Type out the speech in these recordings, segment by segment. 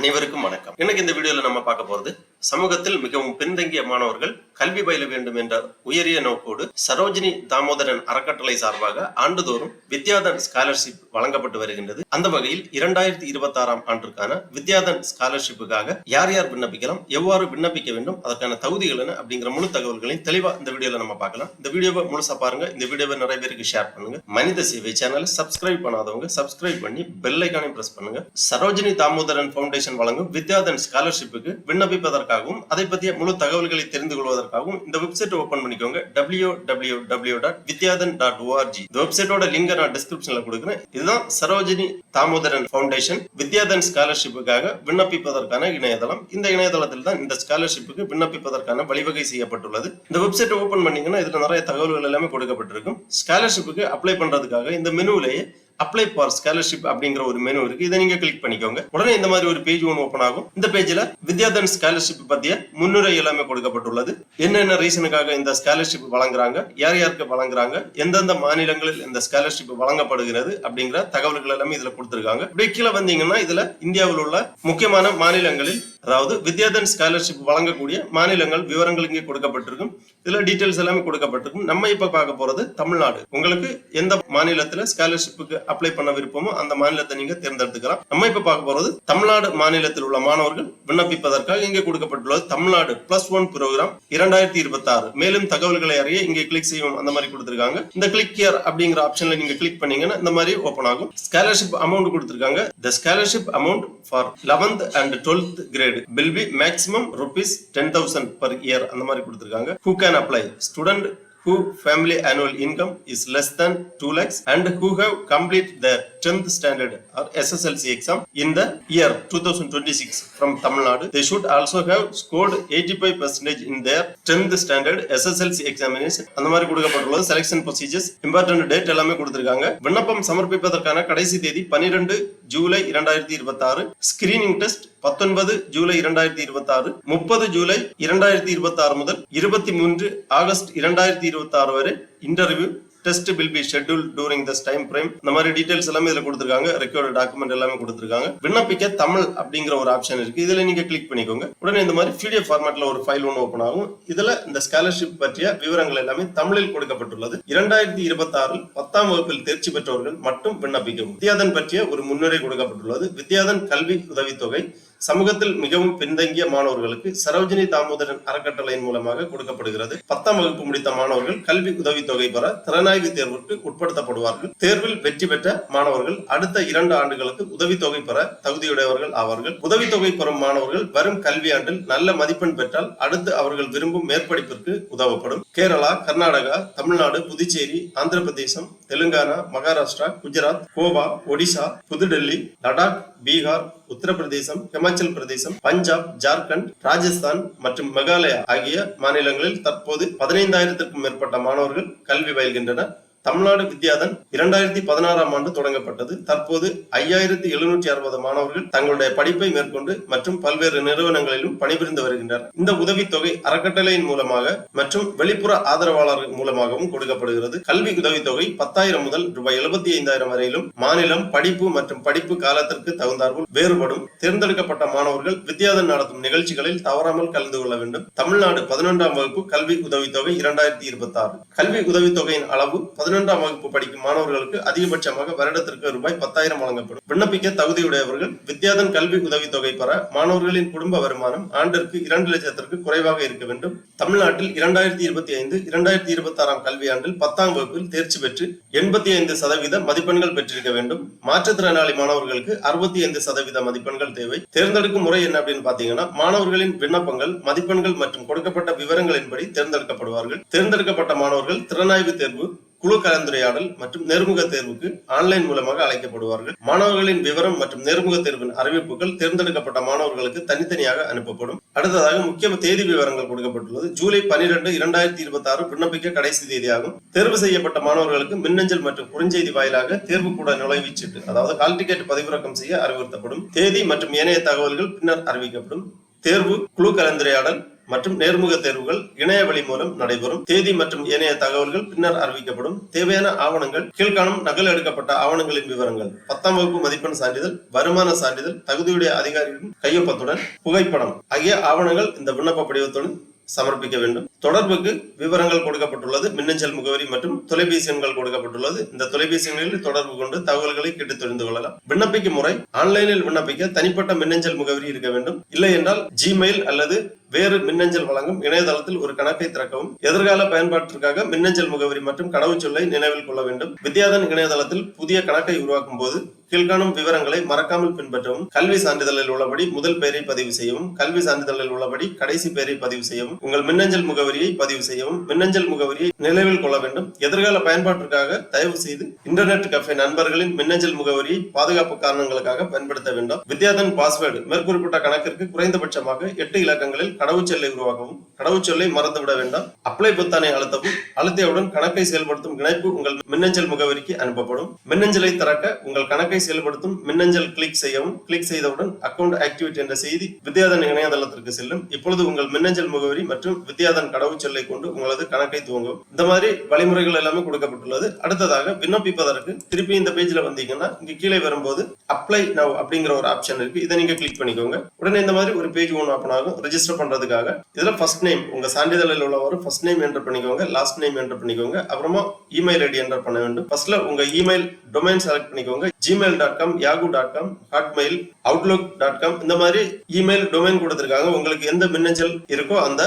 அனைவருக்கும் வணக்கம். இன்னைக்கு இந்த வீடியோல நம்ம பார்க்க போறது சமூகத்தில் மிகவும் பின்தங்கிய மாணவர்கள் கல்வி பயில வேண்டும் என்ற உயரிய நோக்கோடு சரோஜினி தாமோதரன் அறக்கட்டளை சார்பாக ஆண்டுதோறும் வித்யாதன் ஸ்காலர்ஷிப் வழங்கப்பட்டு வருகின்றது. அந்த வகையில் 2026ஆம் ஆண்டிற்கான வித்யாதன் ஸ்காலர்ஷிப்புக்காக யார் யார் விண்ணப்பிக்கலாம், எவ்வாறு விண்ணப்பிக்க வேண்டும், அதற்கான தகுதிகள் என்ன அப்படிங்கிற முழு தகவல்களையும் தெளிவா இந்த வீடியோல நம்ம பார்க்கலாம். இந்த வீடியோவை முழுசா பாருங்க. இந்த வீடியோவை நிறைய பேருக்கு ஷேர் பண்ணுங்க. மனித சேவை சேனலை சப்ஸ்கிரைப் பண்ணாதவங்க சப்ஸ்கிரைப் பண்ணி பெல் ஐகானை பிரஸ் பண்ணுங்க. சரோஜினி தாமோதரன் ஃபவுண்டேஷன் வழங்கும் வித்யாதன் ஸ்காலர்ஷிப்புக்கு விண்ணப்பிப்பதற்காகவும் அதை பற்றிய முழு தகவல்களை தெரிந்து கொள்வதற்காகவும் இந்த வெப்சைட் ஓபன் பண்ணிக்கோங்க. www.vidyadan.org. இந்த வெப்சைட்டோட லிங்கை நான் டிஸ்கிரிப்ஷன்ல கொடுக்குறேன். இதுதான் சரோஜினி தாமோதரன் ஃபவுண்டேஷன் வித்யாதன் ஸ்காலர்ஷிப்புக்காக விண்ணப்பிப்பதற்கான இணையதளம். இந்த இணையதளத்தில் தான் இந்த ஸ்காலர்ஷிப்புக்கு விண்ணப்பிப்பதற்கான வழிவகை செய்யப்பட்டுள்ளது. இந்த வெப்சைட் ஓபன் பண்ணீங்கன்னா இதுல நிறைய தகவல்கள் எல்லாமே கொடுக்கப்பட்டிருக்கும். ஸ்காலர்ஷிப்புக்கு அப்ளை பண்றதுக்காக இந்த மெனுவிலேயே அப்ளை ஃபார் ஸ்காலர்ஷிப் அப்படிங்கிற ஒரு மெனு இருக்கு. இதை நீங்க கிளிக் பண்ணிக்கோங்க. உடனே இந்த மாதிரி ஒரு பேஜ் ஒன்று ஓபன் ஆகும். இந்த பேஜ்ல வித்யாதன் ஸ்காலர்ஷிப் பத்திய முன்னுரை எல்லாமே கொடுக்கப்பட்டுள்ளது. என்னென்ன ரீசனுக்காக இந்த ஸ்காலர்ஷிப் வழங்குறாங்க, யார் யாருக்கு வழங்குறாங்க, எந்தெந்த மாநிலங்களில் இந்த ஸ்காலர்ஷிப் வழங்கப்படுகிறது அப்படிங்கிற தகவல்கள் எல்லாமே இதுல கொடுத்திருக்காங்க. இப்படி கீழே வந்தீங்கன்னா இதுல இந்தியாவில் உள்ள முக்கியமான மாநிலங்களில் அதாவது வித்யாதன் ஸ்காலர்ஷிப் வழங்கக்கூடிய மாநிலங்கள் விவரங்கள் இங்கே கொடுக்கப்பட்டிருக்கும். இதுல டீடைல்ஸ் எல்லாமே கொடுக்கப்பட்டிருக்கும். நம்ம இப்ப பார்க்க போறது தமிழ்நாடு. உங்களுக்கு எந்த மாநிலத்துல ஸ்காலர்ஷிப்புக்கு அப்ளை பண்ண விருப்பமோ அந்த மாநிலத்தை நீங்க தேர்ந்தெடுத்துக்கலாம். நம்ம இப்ப பார்க்க போறது தமிழ்நாடு மாநிலத்தில் உள்ள மாணவர்கள் விண்ணப்பிப்பதற்காக இங்கே கொடுக்கப்பட்டுள்ளது தமிழ்நாடு +1 ப்ரோக்ராம் 2026. மேலும் தகவல்களை அறிய இங்கே கிளிக் செய்யும் அந்த மாதிரி கொடுத்திருக்காங்க. இந்த கிளிக் ஹியர் அப்படிங்கிற ஆப்ஷன்ல நீங்க கிளிக் பண்ணீங்கன்னா இந்த மாதிரி ஓபன் ஆகும். ஸ்காலர்ஷிப் அமௌண்ட் கொடுத்திருக்காங்க. The scholarship amount for 11th and 12th grade will be maximum ₹10,000 per year அந்த மாதிரி கொடுத்திருக்காங்க. Who can apply? Student who family annual income is less than 2 lakhs and who have completed their 10th standard or SSLC exam in the year 2026 from Tamil Nadu. They should also have scored 85% in their 10th standard SSLC examination. அந்த மாதிரி கொடுக்கப்பட்டுள்ளது. Selection procedures, important date எல்லாமே கொடுத்திருக்காங்க. விண்ணப்பம் சமர்ப்பிப்பதற்கான கடைசி தேதி 12 July 2026. Screening test 19 July 2026, 30 July 2026 முதல் 23 August 2026 வரை interview test will be scheduled during this time frame. இந்த மாதிரி டீடைல்ஸ் எல்லாமே இதுல கொடுத்திருக்காங்க. ரெக்கார்ட் டாக்குமெண்ட் எல்லாமே கொடுத்திருக்காங்க. விண்ணப்பிக்க தமிழ் அப்படிங்கிற ஒரு ஆப்ஷன் இருக்கு. இதுல நீங்க கிளிக் பண்ணிக்கோங்க. உடனே இந்த மாதிரி PDF ஃபார்மேட்ல ஒரு ஃபைல் ஒன்று ஓபன் ஆகும். இதுல இந்த ஸ்காலர்ஷிப் பற்றிய விவரங்கள் எல்லாமே தமிழில் கொடுக்கப்பட்டுள்ளது. 2026 10ஆம் வகுப்பில் தேர்ச்சி பெற்றவர்கள் மட்டும் விண்ணப்பிக்கவும். வித்யாதன் பற்றிய ஒரு முன்னுரை கொடுக்கப்பட்டுள்ளது. வித்யாதன் கல்வி உதவித்தொகை சமூகத்தில் மிகவும் பின்தங்கிய மாணவர்களுக்கு சரோஜினி தாமோதரன் அறக்கட்டளையின் மூலமாக கொடுக்கப்படுகிறது. 10ஆம் வகுப்பு முடித்த மாணவர்கள் கல்வி உதவித்தொகை பெற திறனாய்வு தேர்வுக்கு உட்படுத்தப்படுவார்கள். தேர்வில் வெற்றி பெற்ற மாணவர்கள் அடுத்த 2 ஆண்டுகளுக்கு உதவித்தொகை பெற தகுதியுடையவர்கள் ஆவார்கள். உதவித்தொகை பெறும் மாணவர்கள் வரும் கல்வியாண்டில் நல்ல மதிப்பெண் பெற்றால் அடுத்து அவர்கள் விரும்பும் மேற்படிப்பிற்கு உதவப்படும். கேரளா, கர்நாடகா, தமிழ்நாடு, புதுச்சேரி, ஆந்திர பிரதேசம், தெலுங்கானா, மகாராஷ்டிரா, குஜராத், கோவா, ஒடிசா, புதுடெல்லி, லடாக், பீகார், உத்தரப்பிரதேசம், ஹிமாச்சல் பிரதேசம், பஞ்சாப், ஜார்க்கண்ட், ராஜஸ்தான் மற்றும் மேகாலயா ஆகிய மாநிலங்களில் தற்போது 15,000க்கும் மேற்பட்ட மாணவர்கள் கல்வி பயில்கின்றனர். தமிழ்நாடு வித்யாதன் 2016ஆம் ஆண்டு தொடங்கப்பட்டது. தற்போது 5,760 மாணவர்கள் தங்களுடைய படிப்பை மேற்கொண்டு மற்றும் பல்வேறு நிறுவனங்களிலும் பணிபுரிந்து வருகின்றனர். இந்த உதவித்தொகை அறக்கட்டளையின் மூலமாக மற்றும் வெளிப்புற ஆதரவாளர்கள் மூலமாகவும் கொடுக்கப்படுகிறது. கல்வி உதவித்தொகை 10,000 முதல் ₹75,000 வரையிலும் மாநிலம், படிப்பு மற்றும் படிப்பு காலத்திற்கு தகுந்தாற்போல் வேறுபடும். தேர்ந்தெடுக்கப்பட்ட மாணவர்கள் வித்யாதன் நடத்தும் நிகழ்ச்சிகளில் தவறாமல் கலந்து கொள்ள வேண்டும். தமிழ்நாடு 11ஆம் வகுப்பு கல்வி உதவித்தொகை 2026. கல்வி உதவித்தொகையின் அளவு 11ஆம் வகுப்பு படிக்கும் மாணவர்களுக்கு அதிகபட்சமாக வருடத்திற்கு ₹10,000 வழங்கப்படும். விண்ணப்பிக்க தகுதியுடையவர்கள் வித்யாதன் கல்வி உதவித்தொகை பெற மாணவர்களின் குடும்ப வருமானம் ஆண்டிற்கு 2 லட்சத்திற்கு குறைவாக இருக்க வேண்டும். தமிழ்நாட்டில் 2025-2026 கல்வியாண்டில் 10ஆம் வகுப்பில் தேர்ச்சி பெற்று 85% மதிப்பெண்கள் பெற்றிருக்க வேண்டும். மாற்றுத்திறனாளி மாணவர்களுக்கு 65% மதிப்பெண்கள் தேவை. தேர்ந்தெடுக்கும் முறை என்ன அப்படின்னு பாத்தீங்கன்னா, மாணவர்களின் விண்ணப்பங்கள், மதிப்பெண்கள் மற்றும் கொடுக்கப்பட்ட விவரங்களின்படி தேர்ந்தெடுக்கப்படுவார்கள். தேர்ந்தெடுக்கப்பட்ட மாணவர்கள் திறனாய்வு தேர்வு, குழு கலந்துரையாடல் மற்றும் நேர்முக தேர்வுக்கு ஆன்லைன் மூலமாக அழைக்கப்படுவார்கள். மாணவர்களின் விவரம் மற்றும் நேர்முக தேர்வின் அறிவிப்புகள் தேர்ந்தெடுக்கப்பட்ட மாணவர்களுக்கு தனித்தனியாக அனுப்பப்படும். அடுத்ததாக முக்கிய தேதி விவரங்கள் கொடுக்கப்பட்டுள்ளது. ஜூலை 12, 2026 விண்ணப்பிக்க கடைசி தேதியாகும். தேர்வு செய்யப்பட்ட மாணவர்களுக்கு மின்னஞ்சல் மற்றும் குறுஞ்செய்தி வாயிலாக தேர்வுக்கூட நுழைவுச்சீட்டு அதாவது ஹால் டிக்கெட் பதிவிறக்கம் செய்ய அறிவுறுத்தப்படும். தேதி மற்றும் ஏனைய தகவல்கள் பின்னர் அறிவிக்கப்படும். தேர்வு, குழு கலந்துரையாடல் மற்றும் நேர்முக தேர்வுகள் இணைய வழி மூலம் நடைபெறும். தேதி மற்றும் ஏனைய தகவல்கள் பின்னர் அறிவிக்கப்படும். தேவையான ஆவணங்கள் கீழ்காணும் நகல் எடுக்கப்பட்ட ஆவணங்களின் விவரங்கள்: 10ஆம் வகுப்பு மதிப்பெண் சான்றிதழ், வருமான சான்றிதழ், தகுதியுடைய அதிகாரியின் கையொப்பத்துடன் புகைப்படம் ஆகிய ஆவணங்கள் இந்த விண்ணப்ப படிவத்துடன் சமர்ப்பிக்க வேண்டும். தொடர்புக்கு விவரங்கள் கொடுக்கப்பட்டுள்ளது. மின்னஞ்சல் முகவரி மற்றும் தொலைபேசி எண்கள் கொடுக்கப்பட்டுள்ளது. இந்த தொலைபேசி எண்களில் தொடர்பு கொண்டு தகவல்களை கேட்டு தெரிந்து கொள்ளலாம். விண்ணப்பிக்கும் முறை: ஆன்லைனில் விண்ணப்பிக்க தனிப்பட்ட மின்னஞ்சல் முகவரி இருக்க வேண்டும். இல்லை என்றால் ஜிமெயில் அல்லது வேறு மின்னஞ்சல் வழங்கும் இணையதளத்தில் ஒரு கணக்கை திறக்கவும். எதிர்கால பயன்பாட்டிற்காக மின்னஞ்சல் முகவரி மற்றும் கடவுச்சொல்லை நினைவில் கொள்ள வேண்டும். வித்யாதன் இணையதளத்தில் புதிய கணக்கை உருவாக்கும் போது கீழ்காணும் விவரங்களை மறக்காமல் பின்பற்றவும். கல்வி சான்றிதழில் உள்ளபடி முதல் பெயரை பதிவு செய்யவும். கல்வி சான்றிதழில் உள்ளபடி கடைசி பெயரை பதிவு செய்யவும். உங்கள் மின்னஞ்சல் முகவரியை பதிவு செய்யவும். மின்னஞ்சல் முகவரியை நினைவில் கொள்ள வேண்டும். எதிர்கால பயன்பாட்டிற்காக தயவு செய்து இன்டர்நெட் கஃபே நண்பர்களின் மின்னஞ்சல் முகவரியை பாதுகாப்பு காரணங்களுக்காக பயன்படுத்த வேண்டாம். வித்யாதன் பாஸ்வேர்டு: மேற்குறிப்பிட்ட கணக்கிற்கு குறைந்தபட்சமாக 8 இலக்கங்களில் கடவுச்சொல்லை உருவாக்கவும். கடவுச்சொல்லை மறந்துவிட வேண்டாம். அப்ளை பொத்தானை அழுத்தவும். அழுத்தியவுடன் கணக்கை செயல்படுத்தும் இணைப்பு உங்கள் மின்னஞ்சல் முகவரிக்கு அனுப்பப்படும். மின்னஞ்சலை திறக்க உங்கள் கணக்கை செயல்படுத்தும் மின்னஞ்சல் கிளிக் செய்யவும். கிளிக் செய்தவுடன் அக்கவுண்ட் ஆக்டிவேட் என்ற செய்தி வித்யாதன் இணையதளத்திற்கு செல்லும். இப்பொழுது உங்கள் மின்னஞ்சல் முகவரி மற்றும் வித்யாதன் கடவுச்சொல்லை கொண்டு உங்களது கணக்கை துவங்கும். இந்த மாதிரி வழிமுறைகள் எல்லாமே கொடுக்கப்பட்டுள்ளது. அடுத்ததாக விண்ணப்பிப்பதற்கு திருப்பி இந்த பேஜ்ல வந்தீங்கன்னா இங்க கீழே வரும்போது அப்ளை நவ் அப்படிங்கிற ஒரு ஆப்ஷன் இருக்கு. இதை நீங்க கிளிக் பண்ணிக்கோங்க. உடனே இந்த மாதிரி ஒரு பேஜ் ஒன்று ஓபன் ஆகும். ரெஜிஸ்டர் பண்றதுக்காக இதுல ஃபர்ஸ்ட் நேம் உங்க சான்றிதழில் உள்ளவர் ஃபர்ஸ்ட் நேம் என்டர் பண்ணிக்கோங்க. லாஸ்ட் நேம் என்டர் பண்ணிக்கோங்க. அப்புறமா இமெயில் ஐடி என்டர் பண்ண வேண்டும். ஃபர்ஸ்ட்ல உங்க இமெயில் டொமைன் செலக்ட் பண்ணிக்கோங்க. gmail.com, yahoo.com, hotmail, outlook.com இந்த மாதிரி இமெயில் டொமைன் கொடுத்திருக்காங்க. உங்களுக்கு எந்த மின்னஞ்சல் இருக்கோ அந்த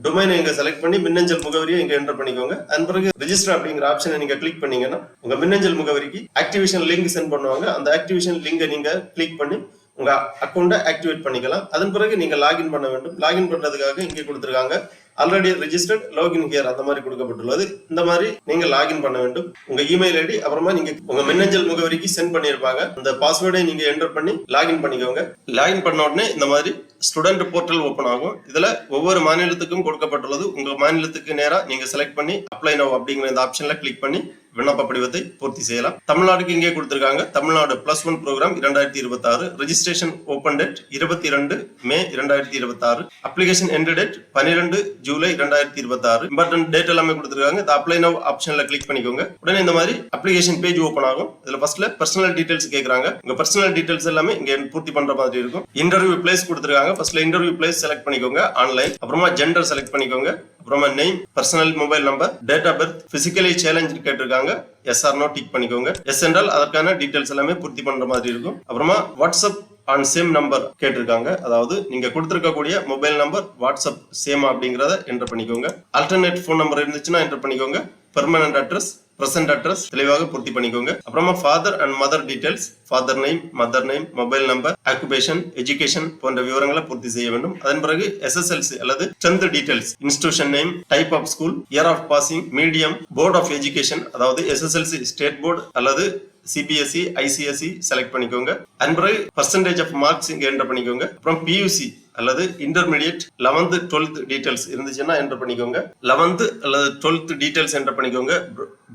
டொமைனை இங்க செலக்ட் பண்ணி மின்னஞ்சல் முகவரியை இங்க என்டர் பண்ணிக்கோங்க. அதன் பிறகு ரெஜிஸ்டர் அப்படிங்கிற ஆப்ஷனை நீங்க கிளிக் பண்ணீங்கன்னா உங்க மின்னஞ்சல் முகவரிக்கு ஆக்டிவேஷன் லிங்க் சென்ட் பண்ணுவாங்க. அந்த ஆக்டிவேஷன் லிங்கை நீங்க கிளிக் பண்ணி உங்க அக்கௌண்ட்டை ஆக்டிவேட் பண்ணிக்கலாம். அதன் பிறகு நீங்க லாகின் பண்ண வேண்டும். லாகின் பண்றதுக்காக இங்கே கொடுத்திருக்காங்க ஆல்ரெடி ரெஜிஸ்டர்ட் லாகின் ஹியர் அந்த மாதிரி கொடுக்கப்பட்டுள்ளது. இந்த மாதிரி நீங்க லாகின் பண்ண வேண்டும். உங்க இமெயில் ஐடி அப்புறமா நீங்க உங்க மின்னஞ்சல் முகவரிக்கு சென்ட் பண்ணிருப்பாங்க. அந்த பாஸ்வேர்டை நீங்க என்டர் பண்ணி லாகின் பண்ணிக்கோங்க. லாகின் பண்ண உடனே இந்த மாதிரி ஸ்டூடெண்ட் போர்ட்டல் ஓபன் ஆகும். இதுல ஒவ்வொரு மாநிலத்துக்கும் கொடுக்கப்பட்டுள்ளது. உங்க மாநிலத்துக்கு நேரா நீங்க செலக்ட் பண்ணி அப்ளை நவ் அப்படிங்கிற இந்த ஆப்ஷன்ல கிளிக் பண்ணி விண்ணப்ப படிவத்தை பூர்த்தி செய்யலாம். தமிழ்நாடுக்கு இங்கே கொடுத்திருக்காங்க. Tamil Nadu +1 programme 2026. Registration open date 22 May 2026. Application end date 12 July 2026. Important date எல்லாமே கொடுத்திருக்காங்க. இந்த அப்ளை நவ் ஆப்ஷன்ல கிளிக் பண்ணிக்கோங்க. உடனே இந்த மாதிரி அப்ளிகேஷன் பேஜ் ஓபன் ஆகும். இதுல ஃபர்ஸ்ட்ல பர்சனல் டீடைல்ஸ் கேக்குறாங்க. உங்க பர்சனல் டீடைல்ஸ் எல்லாமே இங்க பூர்த்தி பண்ற மாதிரி இருக்கும். இன்டர்வியூ பிளேஸ் கொடுத்திருக்காங்க. ஃபர்ஸ்ட்ல இன்டர்வியூ பிளேஸ் செலக்ட் பண்ணிக்கோங்க ஆன்லைன். அப்புறமா ஜெண்டர் செலக்ட் பண்ணிக்கோங்க. அப்புறமா name, personal mobile number, date of birth, physically challenge கேட்டிருக்காங்க. எஸ் ஆர் நோ டிக் பண்ணிக்கோங்க. எஸ் என்றால் அதற்கான டீடைல்ஸ் எல்லாமே பூர்த்தி பண்ற மாதிரி இருக்கும். அப்புறமா வாட்ஸ்அப் ஆன் சேம் நம்பர் கேட்டிருக்காங்க. அதாவது நீங்க கொடுத்திருக்கக்கூடிய மொபைல் நம்பர் வாட்ஸ்அப் சேம் அப்படிங்கறத என்டர் பண்ணிக்கோங்க. ஆல்டர்னேட் போன் நம்பர் இருந்துச்சுன்னா என்டர் பண்ணிக்கோங்க. பெர்மனன்ட் அட்ரஸ், பிரசன்ட் அட்ரஸ் தெளிவாக பூர்த்தி பண்ணிக்கோங்க. அப்புறமா father and mother details, father name, mother name, mobile number, occupation, education போன்ற விவரங்களை பூர்த்தி செய்ய வேண்டும். அதன் பிறகு எஸ்எஸ்எல்சி அல்லது 10th details, institution name, type of school, year of passing, medium, board of education அதாவது எஸ்எஸ்எல்சி ஸ்டேட் போர்டு அல்லது சிபிஎஸ்இ, ஐசிஎஸ்இ செலக்ட் பண்ணிக்கோங்க. அதன் பிறகு பர்சன்டேஜ் ஆஃப் மார்க்ஸ் இங்க என்டர் பண்ணிக்கோங்க. அப்புறம் பியூசி அல்லது இன்டர்மீடியட் 11th 12th டீடைல்ஸ் இருந்துச்சுன்னா என்டர் பண்ணிக்கோங்க. 11th அல்லது 12th டீடைல்ஸ் என்டர் பண்ணிக்கோங்க.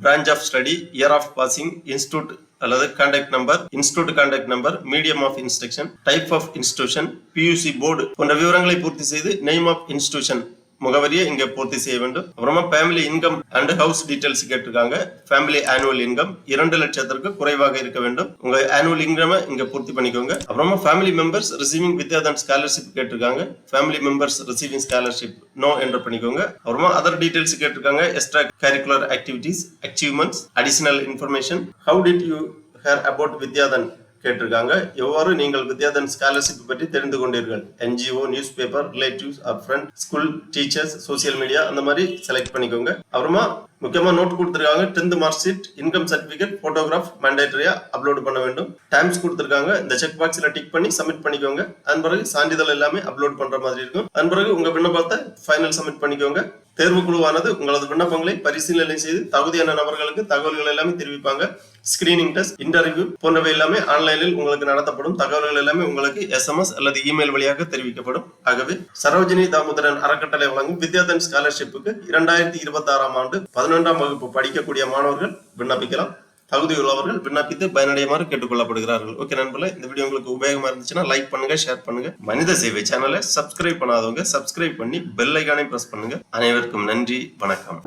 Branch of study, year of passing, institute அல்லது contact number, institute contact number, medium of instruction, type of institution, PUC board போன்ற விவரங்களை பூர்த்தி செய்து நேம் ஆஃப் இன்ஸ்டிடியூஷன் முகவரியை இங்க பூர்த்தி செய்ய வேண்டும். அப்புறமா family income and house details கேட்டிருக்காங்க. ஃபேமிலி ஆனுவல் இன்கம் 2 லட்சத்திற்கு குறைவாக இருக்க வேண்டும். உங்க ஆனுவல் இன்கம் இங்க பூர்த்தி பண்ணிக்கோங்க. அப்புறமா family members receiving Vidyadhan scholarship கேட்டிருக்காங்க. Family members receiving scholarship no enter பண்ணிக்கோங்க. அப்புறமா அதர் டீடைல்ஸ் கேட்டிருக்காங்க. Extra curricular activities, achievements, additional information, how did you hear about Vidyadhan கேட்டிருக்காங்க. எவ்வாறு நீங்கள் வித்யாதன் ஸ்காலர்ஷிப் பற்றி தெரிந்து கொண்டீர்கள்? NGO, newspaper, relatives or friend, school, teachers, social media அந்த மாதிரி செலக்ட் பண்ணிக்கோங்க. அப்புறமா முக்கியமா நோட் கொடுத்திருக்காங்க. 10th mark sheet, income certificate, photograph மேண்டேட்டரியா அப்லோட் பண்ண வேண்டும். டைம்ஸ் கொடுத்திருக்காங்க. இந்த செக் பாக்ஸ்ல டிக் பண்ணி சப்மிட் பண்ணிக்கோங்க. அதன் பிறகு சான்றிதழ் எல்லாமே அப்லோட் பண்ற மாதிரி இருக்கும். அதன் பிறகு உங்க விண்ணப்பத்தை ஃபைனல் சப்மிட் பண்ணிக்கோங்க. தேர்வு குழுவானது உங்களது விண்ணப்பங்களை பரிசீலனை செய்து தகுதியான நபர்களுக்கு தகவல்கள் எல்லாமே தெரிவிப்பாங்க. ஸ்கிரீனிங் டெஸ்ட், இன்டர்வியூ போன்றவை எல்லாமே ஆன்லைனில் உங்களுக்கு நடத்தப்படும். தகவல்கள் எல்லாமே உங்களுக்கு SMS அல்லது இமெயில் வழியாக தெரிவிக்கப்படும். ஆகவே சரோஜினி தாமோதரன் அறக்கட்டளை வழங்கும் வித்யாதன் ஸ்காலர்ஷிப்புக்கு 2026ஆம் ஆண்டு 11ஆம் வகுப்பு படிக்கக்கூடிய மாணவர்கள் விண்ணப்பிக்கலாம். தகுதி உள்ளவர்கள் விண்ணப்பித்து பயனடையுமாறு கேட்டுக்கொள்ளப்படுகிறார்கள். ஓகே நண்பர்களே, இந்த வீடியோ உங்களுக்கு உபயோகமா இருந்துச்சுன்னா லைக் பண்ணுங்க, ஷேர் பண்ணுங்க. மனித சேவை சேனலை சப்ஸ்கிரைப் பண்ணாதவங்க சப்ஸ்கிரைப் பண்ணி பெல் ஐகானை பிரஸ் பண்ணுங்க. அனைவருக்கும் நன்றி, வணக்கம்.